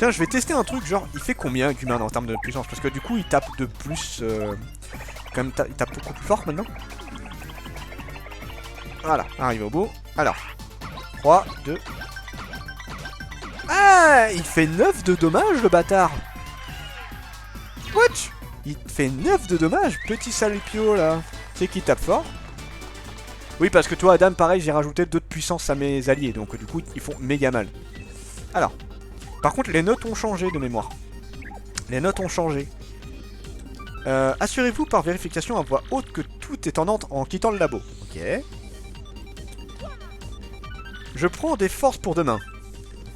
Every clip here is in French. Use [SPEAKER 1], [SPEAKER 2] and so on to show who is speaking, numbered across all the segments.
[SPEAKER 1] Tiens, je vais tester un truc, genre, il fait combien Agumon en termes de puissance? Parce que du coup, il tape de plus... quand même, il tape beaucoup plus fort maintenant. Voilà, arrive au bout. Alors, 3, 2... Ah, il fait 9 de dommages, le bâtard. What? Il fait 9 de dommages, petit salpio, là. C'est qui tape fort. Oui, parce que toi, Adam, pareil, j'ai rajouté 2 de puissance à mes alliés, donc du coup, ils font méga mal. Alors, par contre, les notes ont changé de mémoire. Les notes ont changé. Assurez-vous par vérification à voix haute que tout est en ordre en quittant le labo. Ok. Je prends des forces pour demain.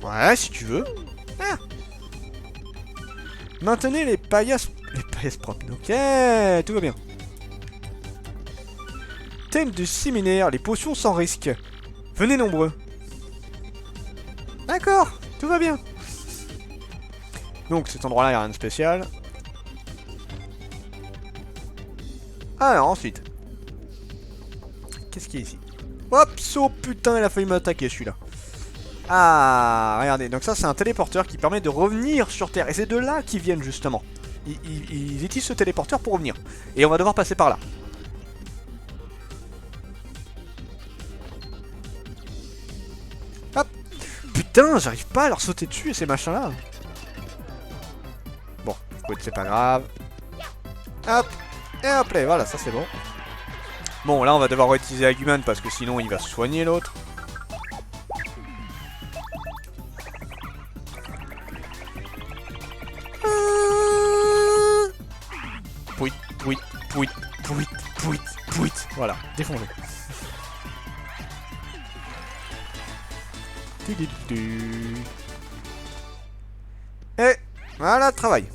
[SPEAKER 1] Ouais, si tu veux. Ah. Maintenez les paillasses... Les paillasses propres. Ok, tout va bien. Thème du séminaire, les potions sans risque. Venez nombreux. D'accord, tout va bien. Donc cet endroit-là, il n'y a rien de spécial. Alors ensuite. Qu'est-ce qu'il y a ici? Hop, oh putain, il a failli m'attaquer celui-là. Ah, regardez, donc ça c'est un téléporteur qui permet de revenir sur Terre. Et c'est de là qu'ils viennent justement. Ils utilisent ce téléporteur pour revenir. Et on va devoir passer par là. Hop. Putain, j'arrive pas à leur sauter dessus et ces machins-là. Bon, écoute, c'est pas grave. Hop. Et hop là, voilà, ça c'est bon. Bon, là on va devoir utiliser Agumon parce que sinon il va soigner l'autre. Pouit, pouit, pouit, pouit, pouit, pouit. Voilà, défoncé. Et voilà, travail.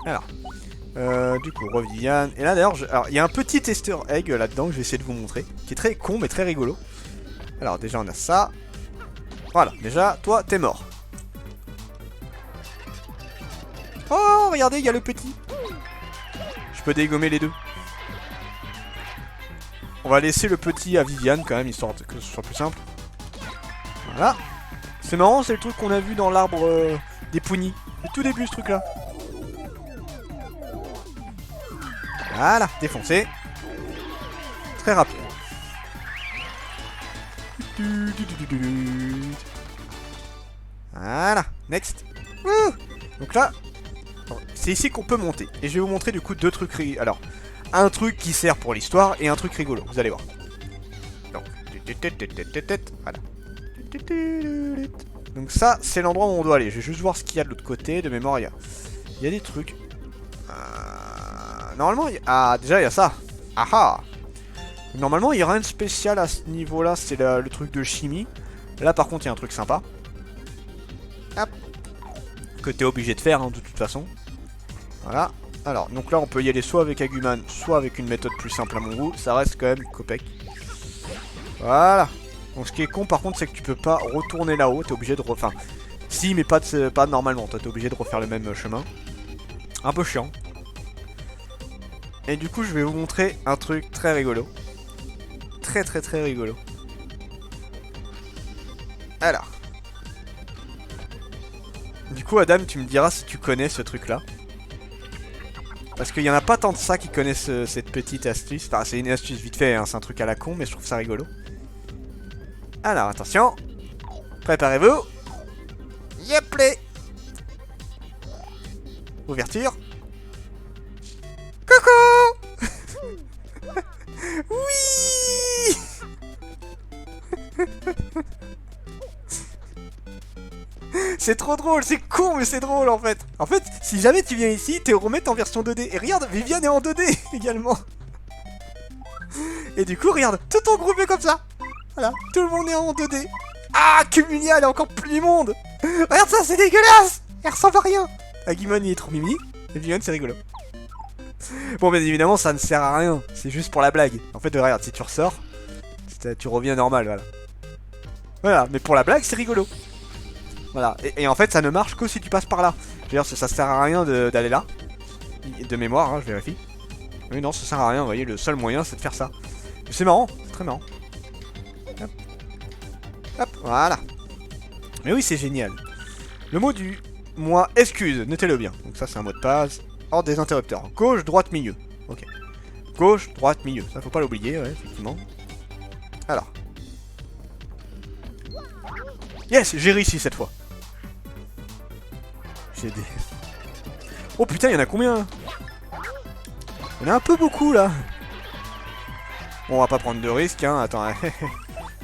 [SPEAKER 1] Alors, du coup, Revian. Et là d'ailleurs, alors il y a un petit Easter egg là-dedans que je vais essayer de vous montrer, qui est très con mais très rigolo. Alors déjà on a ça. Voilà, déjà, toi t'es mort. Oh, regardez, il y a le petit. Je peux dégommer les deux. On va laisser le petit à Viviane quand même, histoire que ce soit plus simple. Voilà. C'est marrant, c'est le truc qu'on a vu dans l'arbre des Puni. Le tout début, ce truc-là. Voilà, défoncé. Très rapide. Voilà, next. Wouh. Donc là, c'est ici qu'on peut monter. Et je vais vous montrer du coup deux trucs. Alors, un truc qui sert pour l'histoire et un truc rigolo. Vous allez voir. Donc, voilà. Donc ça, c'est l'endroit où on doit aller. Je vais juste voir ce qu'il y a de l'autre côté. De mémoire, il y a des trucs. Normalement, ah, déjà, il y a ça. Ah. Normalement, il n'y a rien de spécial à ce niveau-là. C'est le truc de chimie. Là, par contre, il y a un truc sympa. Hop. Que t'es obligé de faire, hein, de toute façon. Voilà. Alors, donc là, on peut y aller soit avec Agumon, soit avec une méthode plus simple à mon goût. Ça reste quand même Copec. Voilà. Donc, ce qui est con, par contre, c'est que tu peux pas retourner là-haut. T'es obligé de refaire. Enfin, si, mais pas normalement. Toi, t'es obligé de refaire le même chemin. Un peu chiant. Et du coup, je vais vous montrer un truc très rigolo. Très rigolo. Alors. Du coup, Adam, tu me diras si tu connais ce truc-là. Parce qu'il y en a pas tant de ça qui connaissent cette petite astuce. Enfin, c'est une astuce vite fait, hein, c'est un truc à la con, mais je trouve ça rigolo. Alors, attention. Préparez-vous. Yep, play. Ouverture. Coucou. Oui. C'est trop drôle, c'est con mais c'est drôle en fait. En fait, si jamais tu viens ici, t'es remettre en version 2D. Et regarde, Viviane est en 2D également. Et du coup, regarde, tout ton groupe est comme ça. Voilà, tout le monde est en 2D. Ah, Cumulia, elle est encore plus immonde. Regarde ça, c'est dégueulasse. Elle ressemble à rien. Agumon, il est trop mimi. Et Viviane, c'est rigolo. Bon, bien évidemment, ça ne sert à rien. C'est juste pour la blague. En fait, regarde, si tu ressors, tu reviens normal, voilà. Voilà, mais pour la blague, c'est rigolo. Voilà, et en fait ça ne marche que si tu passes par là. D'ailleurs ça sert à rien d'aller là. De mémoire, hein, je vérifie. Oui non, ça sert à rien, vous voyez, le seul moyen c'est de faire ça. C'est marrant, c'est très marrant. Hop. Hop, voilà. Mais oui, c'est génial. Le mot du mois excuse, notez-le bien. Donc ça, c'est un mot de passe. Ordre des interrupteurs. Gauche, droite, milieu. Ok. Gauche, droite, milieu. Ça, faut pas l'oublier, ouais, effectivement. Alors. Yes, j'ai réussi cette fois. J'ai des... Oh putain, il y en a combien là? Il y en a un peu beaucoup là. Bon, on va pas prendre de risques, hein. Attends,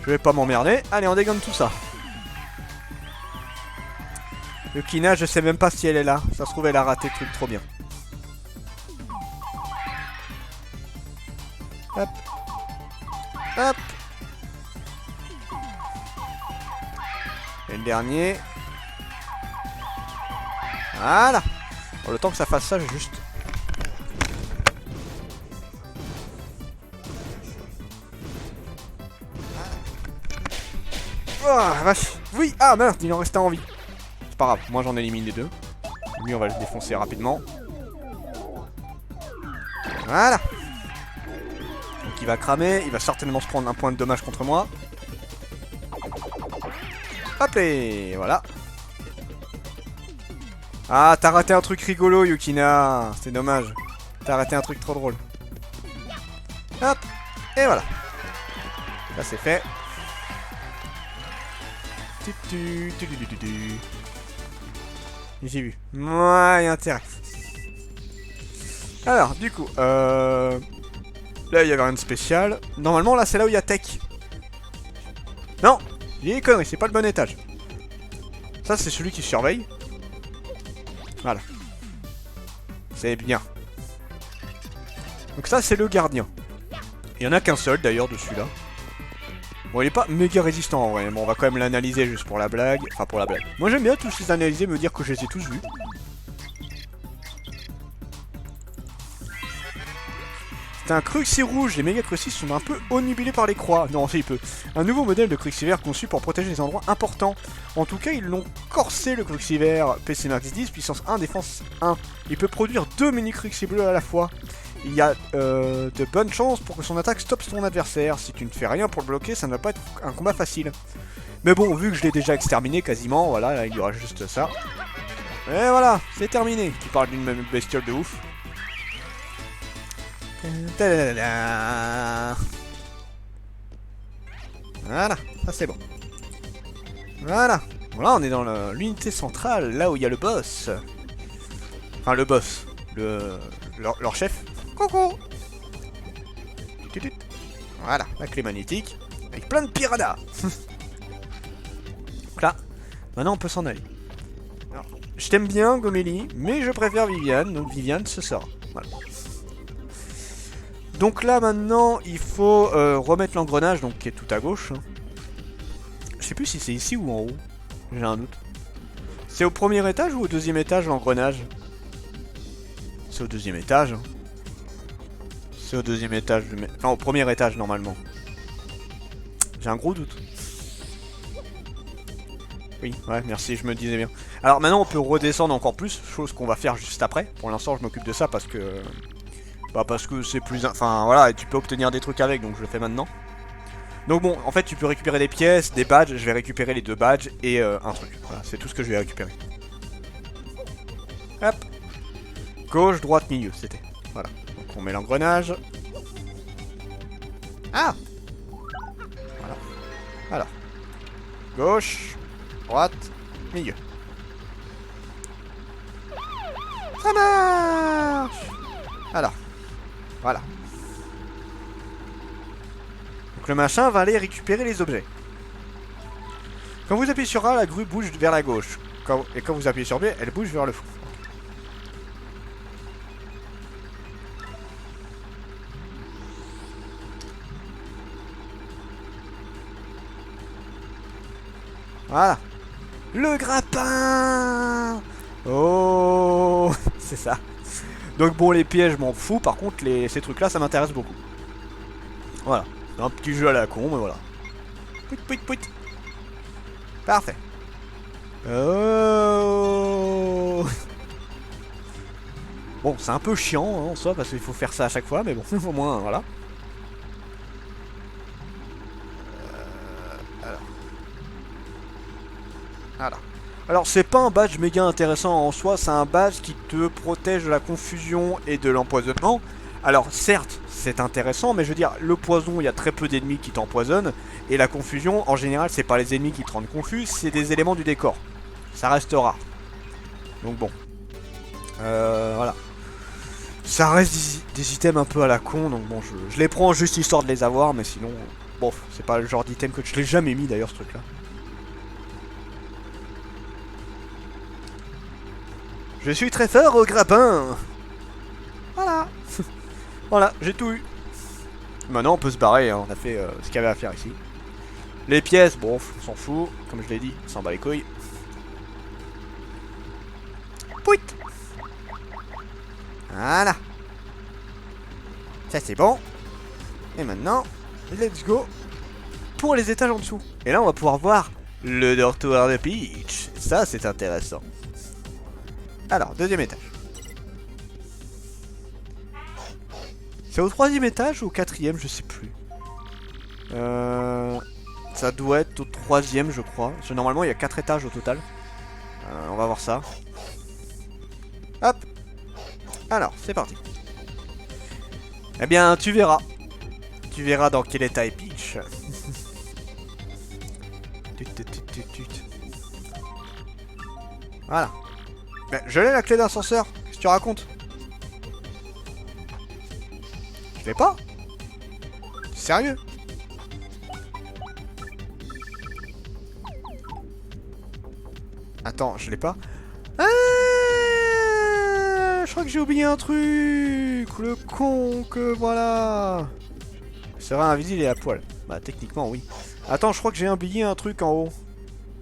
[SPEAKER 1] je vais pas m'emmerder. Allez, on dégaine tout ça. Yukina, je sais même pas si elle est là. Ça se trouve, elle a raté le truc trop bien. Hop. Hop. Et le dernier. Voilà. Bon, le temps que ça fasse ça, juste... Oh, vache. Oui, ah merde, il en restait en vie. C'est pas grave, moi j'en élimine les deux. Lui, on va le défoncer rapidement. Voilà. Donc il va cramer, il va certainement se prendre un point de dommage contre moi. Hop et voilà. Ah, t'as raté un truc rigolo, Yukina. C'est dommage. T'as raté un truc trop drôle. Hop, et voilà. Là c'est fait. J'ai vu. Ouais, y a intérêt. Alors, du coup, là, il y avait rien de spécial. Normalement, là, c'est là où il y a Tech. Non, il y a des conneries, c'est pas le bon étage. Ça, c'est celui qui surveille. Voilà. C'est bien. Donc ça, c'est le gardien. Il y en a qu'un seul, d'ailleurs, de celui-là. Bon, il est pas méga résistant en vrai, mais on va quand même l'analyser juste pour la blague. Enfin, pour la blague. Moi, j'aime bien tous les analyser, me dire que je les ai tous vus. C'est un Cruxy rouge, les méga Cruxy sont un peu omnibulés par les croix. Non, c'est peu. Un nouveau modèle de Cruxiver conçu pour protéger les endroits importants. En tout cas, ils l'ont corsé le Cruxiver PC Max 10, puissance 1, défense 1. Il peut produire 2 mini Cruxy bleus à la fois. Il y a de bonnes chances pour que son attaque stoppe son adversaire. Si tu ne fais rien pour le bloquer, ça ne va pas être un combat facile. Mais bon, vu que je l'ai déjà exterminé quasiment, voilà, là, il y aura juste ça. Et voilà, c'est terminé. Tu parles d'une même bestiole de ouf. Voilà, ça c'est bon. Voilà. Voilà, on est dans l'unité centrale, là où il y a le boss. Enfin, le boss. Leur chef. Coucou. Voilà, la clé magnétique. Avec plein de piranhas. Donc là, maintenant on peut s'en aller. Alors, je t'aime bien, Gomélie, mais je préfère Viviane, donc Viviane se sort. Voilà. Donc là, maintenant, il faut remettre l'engrenage, donc qui est tout à gauche. Je sais plus si c'est ici ou en haut. J'ai un doute. C'est au premier étage ou au deuxième étage, l'engrenage? C'est au deuxième étage. Hein. C'est au deuxième étage. Non, au premier étage, normalement. J'ai un gros doute. Oui, ouais, merci, je me disais bien. Alors maintenant, on peut redescendre encore plus, chose qu'on va faire juste après. Pour l'instant, je m'occupe de ça parce que... Bah, parce que c'est plus... Enfin, voilà, et tu peux obtenir des trucs avec, donc je le fais maintenant. Donc bon, en fait, tu peux récupérer des pièces, des badges. Je vais récupérer les 2 badges et un truc. Voilà, c'est tout ce que je vais récupérer. Hop. Gauche, droite, milieu, c'était. Voilà. Donc on met l'engrenage. Ah! Voilà. Alors. Gauche, droite, milieu. Ça marche! Alors. Voilà. Donc le machin va aller récupérer les objets. Quand vous appuyez sur A, la grue bouge vers la gauche. Et quand vous appuyez sur B, elle bouge vers le fond. Voilà. Le grappin. Oh. C'est ça. Donc bon, les pièges, je m'en fous. Par contre, ces trucs-là, ça m'intéresse beaucoup. Voilà. C'est un petit jeu à la con, mais voilà. Pouit, pouit, pouit. Parfait. Oh. Bon, c'est un peu chiant hein, en soi, parce qu'il faut faire ça à chaque fois, mais bon, au moins, voilà. Alors. Alors c'est pas un badge méga intéressant en soi, c'est un badge qui te protège de la confusion et de l'empoisonnement. Alors certes, c'est intéressant, mais je veux dire, le poison, il y a très peu d'ennemis qui t'empoisonnent, et la confusion, en général, c'est pas les ennemis qui te rendent confus, c'est des éléments du décor. Ça reste rare. Donc bon. Voilà. Ça reste des items un peu à la con, donc bon, je les prends juste histoire de les avoir, mais sinon, bon, c'est pas le genre d'item que je l'ai jamais mis d'ailleurs, ce truc-là. Je suis très fort au grappin. Voilà. Voilà, j'ai tout eu. Maintenant, on peut se barrer, hein. On a fait ce qu'il y avait à faire ici. Les pièces, bon, on s'en fout. Comme je l'ai dit, on s'en bat les couilles. Pouit. Voilà. Ça, c'est bon. Et maintenant, let's go pour les étages en dessous. Et là, on va pouvoir voir le dortoir de Peach. Ça, c'est intéressant. Alors, deuxième étage. C'est au troisième étage ou au quatrième, je sais plus. Ça doit être au troisième, je crois. Parce que normalement, il y a 4 étages au total. On va voir ça. Hop. Alors, c'est parti. Eh bien, tu verras. Tu verras dans quel état est Peach. Voilà. Mais je l'ai la clé d'ascenseur. Qu'est-ce que tu racontes? Je l'ai pas? Sérieux? Attends, je l'ai pas. Ah, je crois que j'ai oublié un truc. Le con que voilà. C'est vrai, invisible et à poil. Bah techniquement oui. Attends, je crois que j'ai oublié un truc en haut.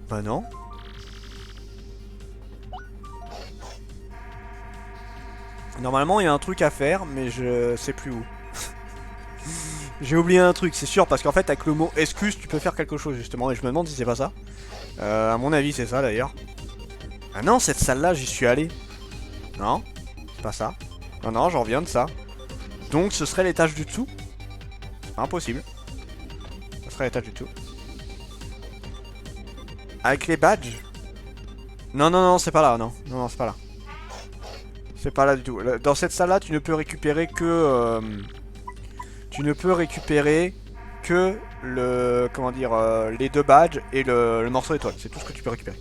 [SPEAKER 1] Bah non. Normalement il y a un truc à faire, mais je sais plus où. J'ai oublié un truc, c'est sûr, parce qu'en fait avec le mot excuse tu peux faire quelque chose justement, et je me demande si c'est pas ça. À mon avis c'est ça d'ailleurs. Ah non, cette salle là j'y suis allé. Non, c'est pas ça. Non, non, j'en reviens de ça. Donc ce serait l'étage du dessous. Impossible. Ce serait l'étage du dessous. Avec les badges. Non, non, non, c'est pas là, non. Non, non, c'est pas là. C'est pas là du tout. Dans cette salle là, tu ne peux récupérer que... tu ne peux récupérer que le... Comment dire... les 2 badges et le morceau d'étoile. C'est tout ce que tu peux récupérer.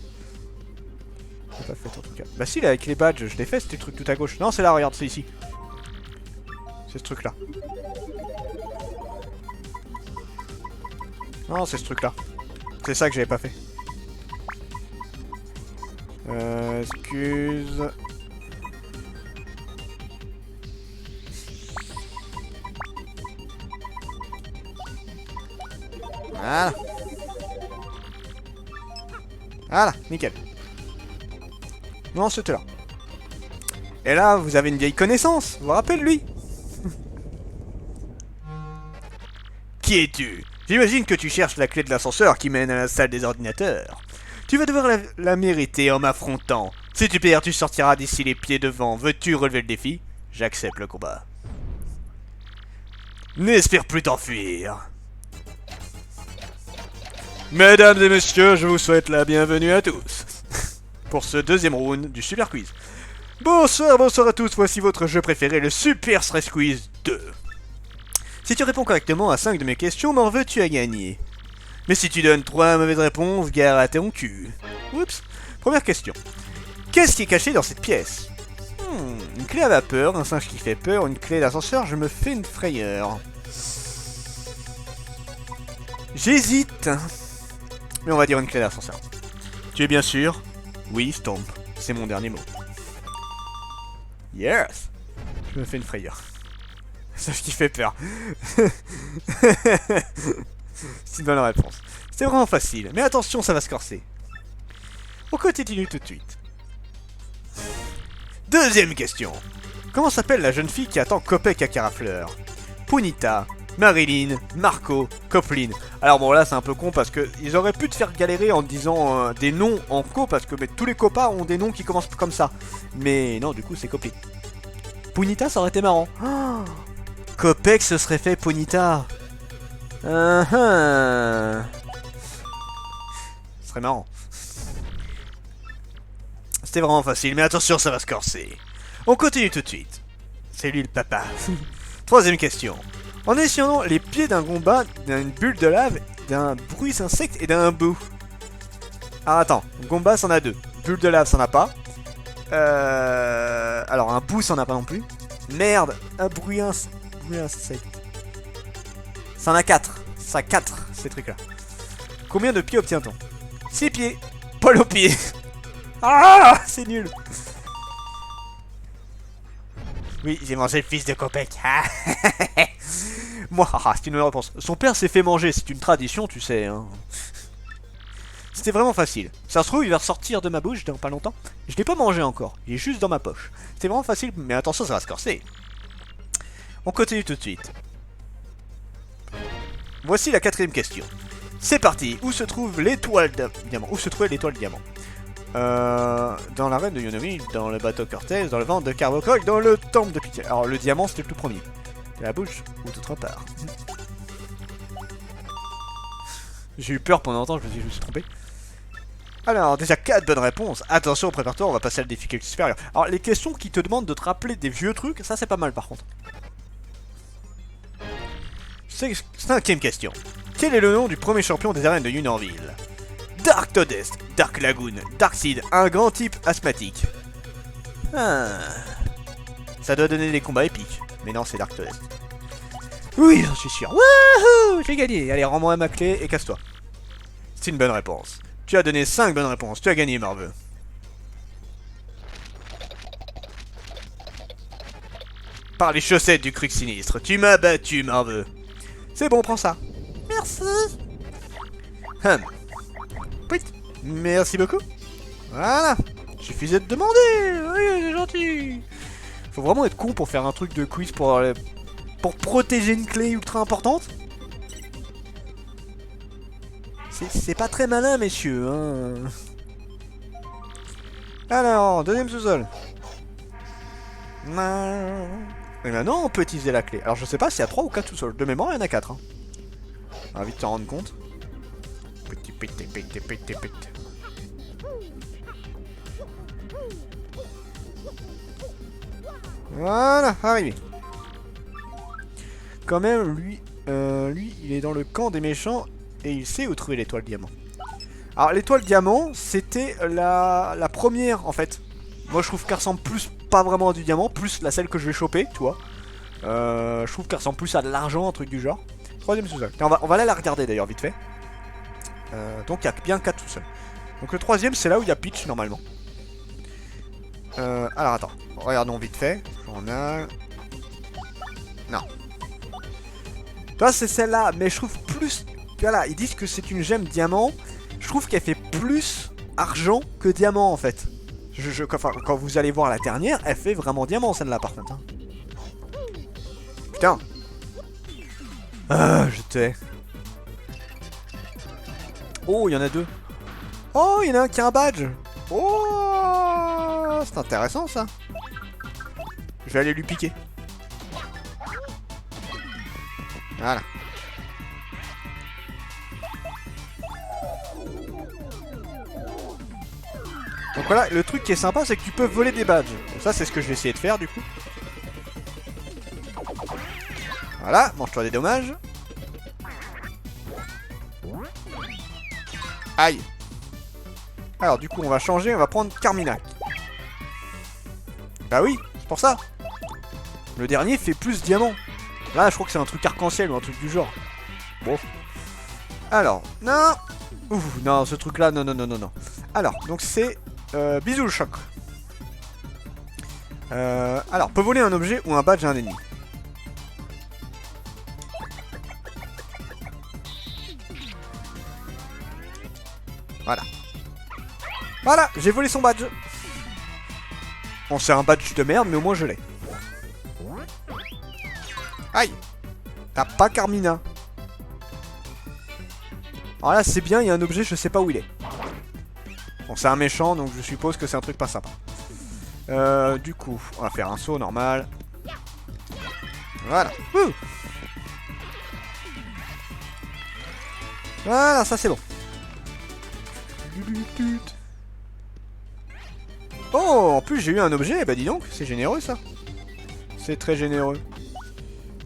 [SPEAKER 1] J'ai pas fait en tout cas. Bah si, là, avec les badges, je l'ai fait, c'était le truc tout à gauche. Non, c'est là, regarde, c'est ici. C'est ce truc là. Non, c'est ce truc là. C'est ça que j'avais pas fait. Excuse. Voilà. Voilà, nickel. Non, c'était là. Et là, vous avez une vieille connaissance. Vous vous rappelez de lui? Qui es-tu? J'imagine que tu cherches la clé de l'ascenseur qui mène à la salle des ordinateurs. Tu vas devoir la mériter en m'affrontant. Si tu perds, tu sortiras d'ici les pieds devant. Veux-tu relever le défi? J'accepte le combat. N'espère plus t'enfuir. Mesdames et messieurs, je vous souhaite la bienvenue à tous. Pour ce deuxième round du Super Quiz. Bonsoir, bonsoir à tous, voici votre jeu préféré, le Super Stress Quiz 2. Si tu réponds correctement à 5 de mes questions, m'en veux-tu à gagner? Mais si tu donnes 3 mauvaises réponses, gare à ton cul. Oups. Première question. Qu'est-ce qui est caché dans cette pièce? Une clé à vapeur, un singe qui fait peur, une clé d'ascenseur, je me fais une frayeur. J'hésite. Mais on va dire une clé d'ascenseur. Tu es bien sûr? Oui, Stomp. C'est mon dernier mot. Yes. Je me fais une frayeur. C'est ce qui fait peur. C'est une bonne réponse. C'est vraiment facile. Mais attention, ça va se corser. On continue tout de suite. Deuxième question. Comment s'appelle la jeune fille qui attend Kopek à Carafleur? Punita, Marilyn, Marco, Coplin. Alors bon là c'est un peu con parce que ils auraient pu te faire galérer en disant des noms en co parce que mais, tous les copas ont des noms qui commencent comme ça. Mais non, du coup c'est Coplin. Punita ça aurait été marrant. Oh, Kopek se serait fait Punita. Ce serait marrant. C'était vraiment facile, mais attention, ça va se corser. On continue tout de suite. C'est lui le papa. Troisième question. En échantillonnant les pieds d'un Goomba, d'une bulle de lave, d'un bruit insecte et d'un bout. Ah attends, Goomba c'en a deux. Bulle de lave, c'en a pas. Alors un bout, c'en a pas non plus. Merde, un bruit insecte. Ça en a 4. Ça a 4, ces trucs-là. Combien de pieds obtient-on? 6 pieds. Paul au pied. Ah, c'est nul. Oui, j'ai mangé le fils de Kopek. Moi, c'est une bonne réponse. Son père s'est fait manger, c'est une tradition, tu sais. Hein. C'était vraiment facile. Ça se trouve, il va ressortir de ma bouche dans pas longtemps. Je l'ai pas mangé encore, il est juste dans ma poche. C'était vraiment facile, mais attention, ça va se corser. On continue tout de suite. Voici la quatrième question. C'est parti. Où se trouve l'étoile de diamant? Où se trouvait l'étoile de diamant? Dans l'arène de Yonomi, dans le bateau Cortez, dans le ventre de Carbocroc, dans le temple de Pitié. Alors le diamant c'était le tout premier. De la bouche ou d'autre part. J'ai eu peur pendant un temps, je me suis trompé. Alors déjà 4 bonnes réponses. Attention, prépare-toi, on va passer à la difficulté supérieure. Alors les questions qui te demandent de te rappeler des vieux trucs, ça c'est pas mal par contre. Cinquième question. Quel est le nom du premier champion des arènes de Yunorville? Dark Toadest, Dark Lagoon, Darkseid, un grand type asthmatique. Ah. Ça doit donner des combats épiques. Mais non, c'est Dark Toadest. Oui, j'en suis sûr. Wouhou, j'ai gagné. Allez, rends-moi ma clé et casse-toi. C'est une bonne réponse. Tu as donné 5 bonnes réponses. Tu as gagné, Marveux. Par les chaussettes du Crux sinistre. Tu m'as battu, Marveux. C'est bon, prends ça. Merci. Merci beaucoup. Voilà. Suffisait de demander. Oui, c'est gentil. Faut vraiment être con pour faire un truc de quiz pour protéger une clé ultra importante. C'est pas très malin, messieurs. Hein. Alors, deuxième sous-sol. Et maintenant, on peut utiliser la clé. Alors, je sais pas s'il y a 3 ou 4 sous-sols. De mémoire, il y en a 4. Hein. On va vite s'en rendre compte. Voilà, arrivé. Quand même, lui, il est dans le camp des méchants et il sait où trouver l'étoile diamant. Alors, l'étoile diamant, c'était la première, en fait. Moi, je trouve qu'elle ressemble plus, pas vraiment à du diamant, plus la celle que je vais choper, tu vois. Je trouve qu'elle ressemble plus à de l'argent, un truc du genre. Troisième sous-sol. On va aller la regarder, d'ailleurs, vite fait. Donc, il y a bien 4 sous-sols. Donc, le troisième, c'est là où il y a Peach, normalement. Alors, attends. Regardons vite fait. Journal. Non. Toi, c'est celle-là, mais je trouve plus... Voilà, ils disent que c'est une gemme diamant. Je trouve qu'elle fait plus argent que diamant, en fait. Enfin, quand vous allez voir la dernière, elle fait vraiment diamant, celle-là, par contre. Hein. Putain. Ah, je t'ai. Oh, il y en a 2. Oh, il y en a un qui a un badge. Oh, c'est intéressant, ça. Je vais aller lui piquer. Voilà. Donc voilà, le truc qui est sympa, c'est que tu peux voler des badges. Donc ça, c'est ce que je vais essayer de faire, du coup. Voilà, mange-toi des dommages. Aïe. Alors, du coup, on va changer, on va prendre Carmina. Bah oui, c'est pour ça. Le dernier fait plus diamant. Là, je crois que c'est un truc arc-en-ciel ou un truc du genre. Bon. Alors, non. Ouh, non, ce truc-là, non, non, non, non, non. Alors, donc c'est... bisous le choc. Alors, peut voler un objet ou un badge à un ennemi. Voilà. Voilà, j'ai volé son badge. Bon, c'est un badge de merde, mais au moins je l'ai. Aïe. T'as pas Carmina. Alors là, c'est bien, il y a un objet, je sais pas où il est. Bon, c'est un méchant, donc je suppose que c'est un truc pas sympa. Du coup, on va faire un saut normal. Voilà. Ouh. Voilà, ça c'est bon. Oh, en plus j'ai eu un objet, bah dis donc, c'est généreux ça. C'est très généreux.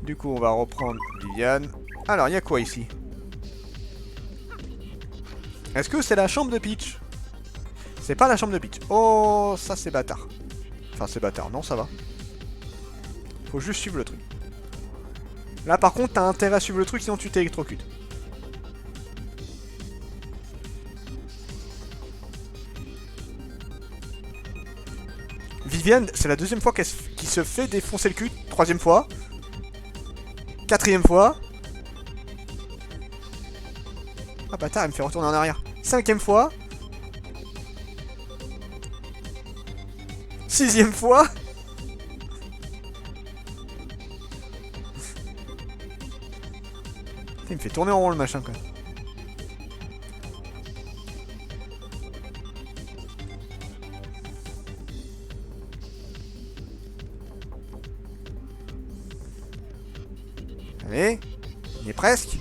[SPEAKER 1] Du coup, on va reprendre Viviane. Alors, il y a quoi ici? Est-ce que c'est la chambre de Peach? C'est pas la chambre de Peach. Oh, ça c'est bâtard. Enfin, c'est bâtard, non, ça va. Faut juste suivre le truc. Là, par contre, t'as intérêt à suivre le truc, sinon tu t'électrocutes. Viviane, c'est la deuxième fois qu'il se fait défoncer le cul. Troisième fois. Quatrième fois. Ah bâtard, elle me fait retourner en arrière. Cinquième fois. Sixième fois. Il me fait tourner en rond le machin quand même. Allez, on y est presque.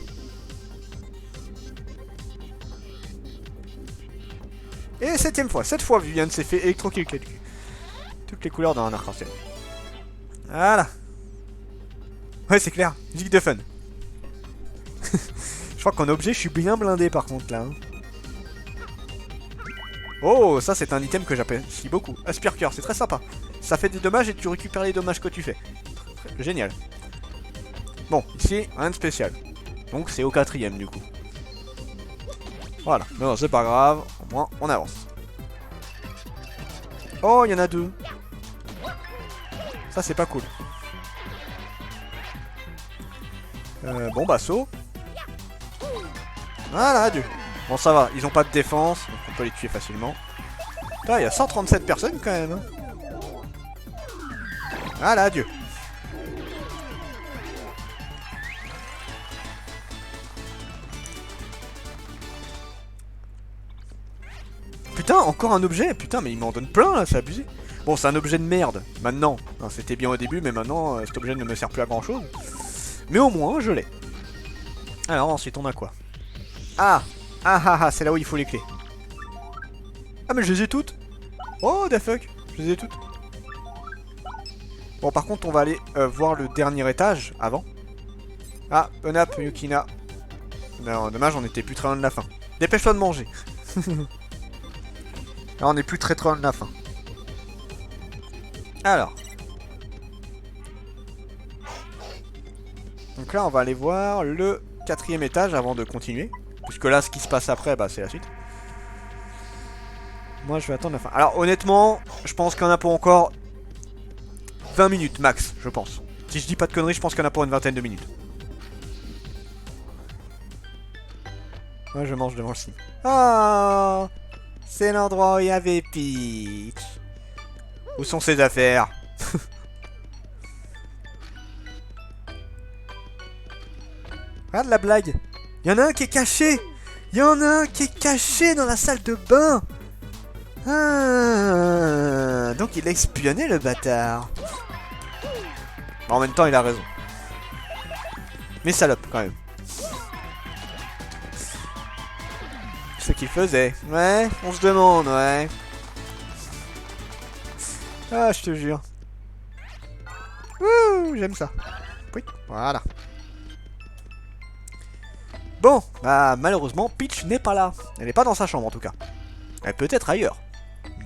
[SPEAKER 1] Et septième fois, cette fois Viviane s'est fait électrocuter. Toutes les couleurs dans un arc-en-ciel. Voilà. Ouais, c'est clair, musique de fun. Je crois qu'en objet, je suis bien blindé par contre là. Hein. Oh, ça c'est un item que j'apprécie beaucoup. Aspire-cœur, c'est très sympa. Ça fait des dommages et tu récupères les dommages que tu fais. Génial. Bon, ici, rien de spécial. Donc c'est au quatrième du coup. Voilà, non, c'est pas grave. Au moins, on avance. Oh, il y en a deux. Ça, c'est pas cool. Bon, bah, saut. Voilà, adieu. Bon, ça va, ils ont pas de défense, donc on peut les tuer facilement. Là, il y a 137 personnes quand même. Voilà, adieu. Putain, encore un objet. Putain, mais il m'en donne plein là, c'est abusé. Bon, c'est un objet de merde. Maintenant, c'était bien au début, mais maintenant, cet objet ne me sert plus à grand chose. Mais au moins, je l'ai. Alors, ensuite, on a quoi? Ah, c'est là où il faut les clés. Ah, mais je les ai toutes. Oh, the fuck, je les ai toutes. Bon, par contre, on va aller voir le dernier étage avant. Ah, Unap, Yukina. Non, dommage, on était plus très loin de la fin. Dépêche-toi de manger. Là, on est plus très loin de la fin. Alors. Donc là, on va aller voir le quatrième étage avant de continuer. Puisque là, ce qui se passe après, bah, c'est la suite. Moi, je vais attendre la fin. Alors, honnêtement, je pense qu'il y en a pour encore 20 minutes max, je pense. Si je dis pas de conneries, je pense qu'il y en a pour une vingtaine de minutes. Moi, je mange devant le ciné. Ah, c'est l'endroit où il y avait Peach. Où sont ses affaires? Regarde la blague. Il y en a un qui est caché. Il y en a un qui est caché dans la salle de bain. Ah, donc il a espionné le bâtard. En même temps, il a raison. Mais salope quand même. Ce qu'il faisait. Ouais, on se demande, ouais. Ah, je te jure. Ouh, j'aime ça. Oui, voilà. Bon, bah malheureusement, Peach n'est pas là. Elle n'est pas dans sa chambre en tout cas. Elle peut être ailleurs.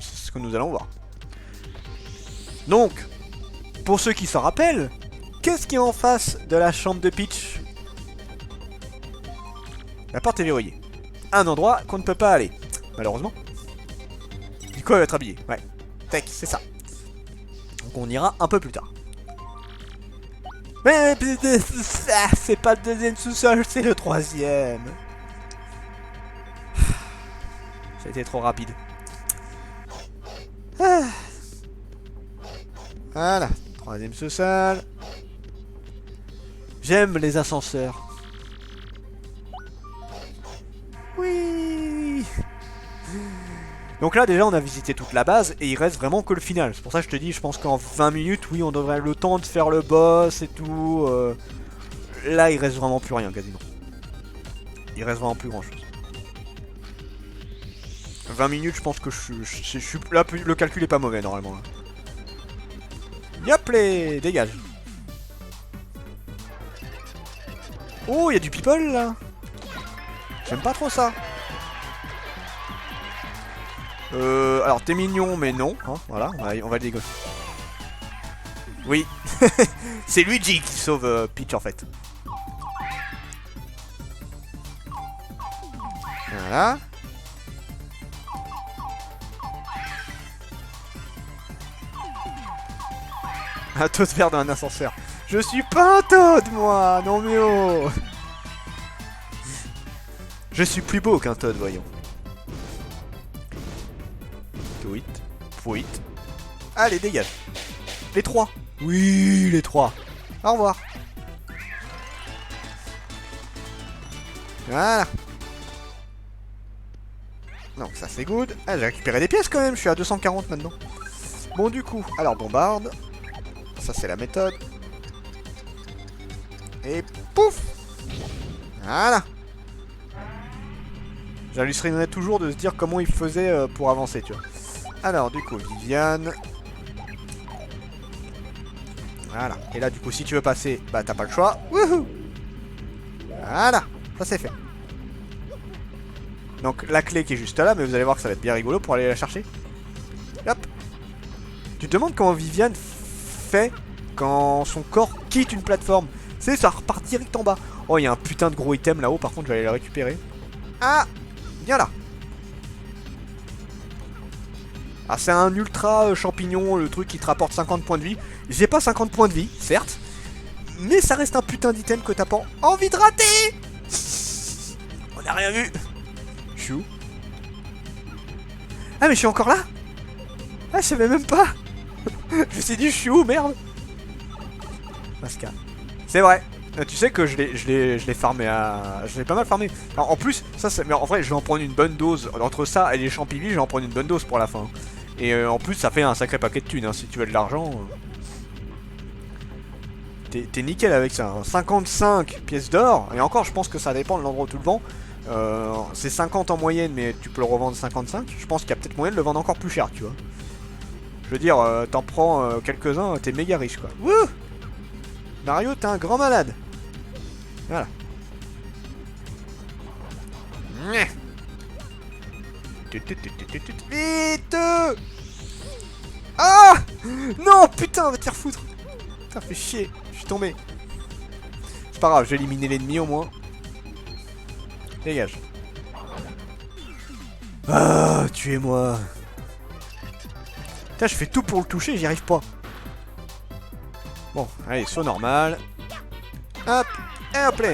[SPEAKER 1] C'est ce que nous allons voir. Donc, pour ceux qui s'en rappellent, qu'est-ce qui est en face de la chambre de Peach? La porte est verrouillée. Un endroit qu'on ne peut pas aller. Malheureusement. Du coup, elle va être habillée. Ouais. Tac, c'est ça. Donc on ira un peu plus tard. Mais c'est pas le deuxième sous-sol, c'est le troisième. C'était trop rapide. Voilà, troisième sous-sol. J'aime les ascenseurs. Oui. Donc là déjà on a visité toute la base et il reste vraiment que le final. C'est pour ça que je te dis, je pense qu'en 20 minutes, oui, on devrait le temps de faire le boss et tout. Là il reste vraiment plus rien quasiment. Il reste vraiment plus grand chose. 20 minutes, je pense que là, le calcul est pas mauvais normalement. Là. Yop les dégage. Oh, il y a du people là. J'aime pas trop ça. Alors t'es mignon mais non, hein, voilà, on va le dégosser. Oui, c'est Luigi qui sauve Peach en fait. Voilà. Un Toad vert dans un ascenseur. Je suis pas un Toad moi, non mais oh. Je suis plus beau qu'un Toad, voyons. Tweet, tweet. Allez, dégage. Les 3. Oui, les 3. Au revoir. Voilà. Donc ça c'est good. Ah, j'ai récupéré des pièces quand même, je suis à 240 maintenant. Bon du coup, alors bombarde. Ça c'est la méthode. Et pouf. Voilà. J'hallucinerais toujours de se dire comment il faisait pour avancer, tu vois. Alors du coup, Viviane. Voilà. Et là du coup, si tu veux passer, bah t'as pas le choix. Wouhou. Voilà. Ça c'est fait. Donc la clé qui est juste là, mais vous allez voir que ça va être bien rigolo pour aller la chercher. Hop. Tu te demandes comment Viviane fait quand son corps quitte une plateforme. C'est ça repart direct en bas. Oh, il y a un putain de gros item là-haut, par contre je vais aller le récupérer. Ah, viens là. Ah, c'est un ultra champignon, le truc qui te rapporte 50 points de vie. J'ai pas 50 points de vie, certes, mais ça reste un putain d'item que t'as pas envie de rater. On a rien vu. Chou. Ah, mais je suis encore là. Ah, je savais même pas. Je me suis dit, je suis où, merde. Pascal. C'est vrai. Tu sais que je l'ai farmé à... Je l'ai pas mal farmé. Alors, en plus, ça c'est... Mais en vrai, je vais en prendre une bonne dose. Entre ça et les champignons, je vais en prendre une bonne dose pour la fin. Et en plus, ça fait un sacré paquet de thunes, hein, si tu veux de l'argent. T'es nickel avec ça. Hein. 55 pièces d'or. Et encore, je pense que ça dépend de l'endroit où tu le vends. C'est 50 en moyenne, mais tu peux le revendre 55. Je pense qu'il y a peut-être moyen de le vendre encore plus cher, tu vois. Je veux dire, t'en prends quelques-uns, t'es méga riche, quoi. Wouh! Mario, t'es un grand malade. Voilà. Vite! Ah! Non, putain, va te faire foutre. Putain, fait chier. Je suis tombé. C'est pas grave, j'ai éliminé l'ennemi au moins. Dégage. Ah, tuez-moi. Putain, je fais tout pour le toucher, j'y arrive pas. Bon, allez, saut normal. Hop, et hop là.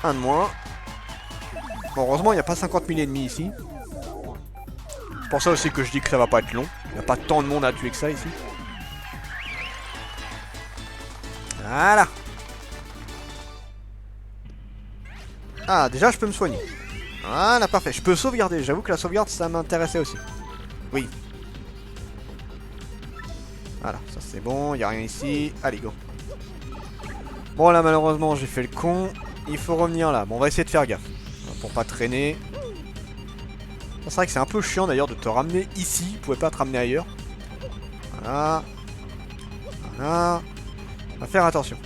[SPEAKER 1] Un de moins. Bon, heureusement, il n'y a pas 50 000 ennemis ici. C'est pour ça aussi que je dis que ça va pas être long. Il n'y a pas tant de monde à tuer que ça ici. Voilà. Ah, déjà, je peux me soigner. Voilà, parfait. Je peux sauvegarder. J'avoue que la sauvegarde, ça m'intéressait aussi. Oui. Voilà, ça c'est bon. Il n'y a rien ici. Allez, go. Bon, là, malheureusement, j'ai fait le con. Il faut revenir là. Bon, on va essayer de faire gaffe. Pour pas traîner. C'est vrai que c'est un peu chiant d'ailleurs de te ramener ici. Vous pouvez pas te ramener ailleurs. Voilà. Voilà. On va faire attention.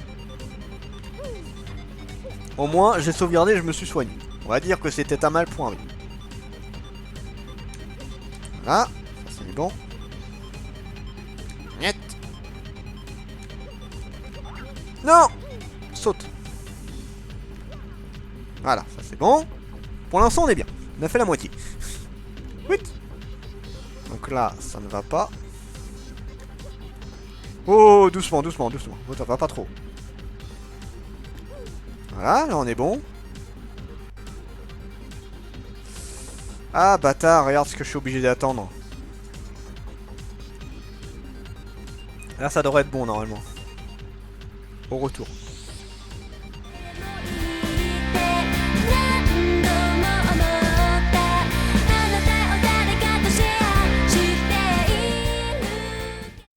[SPEAKER 1] Au moins, j'ai sauvegardé et je me suis soigné. On va dire que c'était un mal pour un bien. Voilà. Ça c'est bon. Niet. Non! Saute. Voilà, ça c'est bon. Pour l'instant, on est bien. On a fait la moitié. Oui. Donc là, ça ne va pas. Oh, doucement, doucement, doucement. Oh, ça va pas trop. Voilà, là on est bon. Ah, bâtard, regarde ce que je suis obligé d'attendre. Là, ça devrait être bon, normalement. Au retour.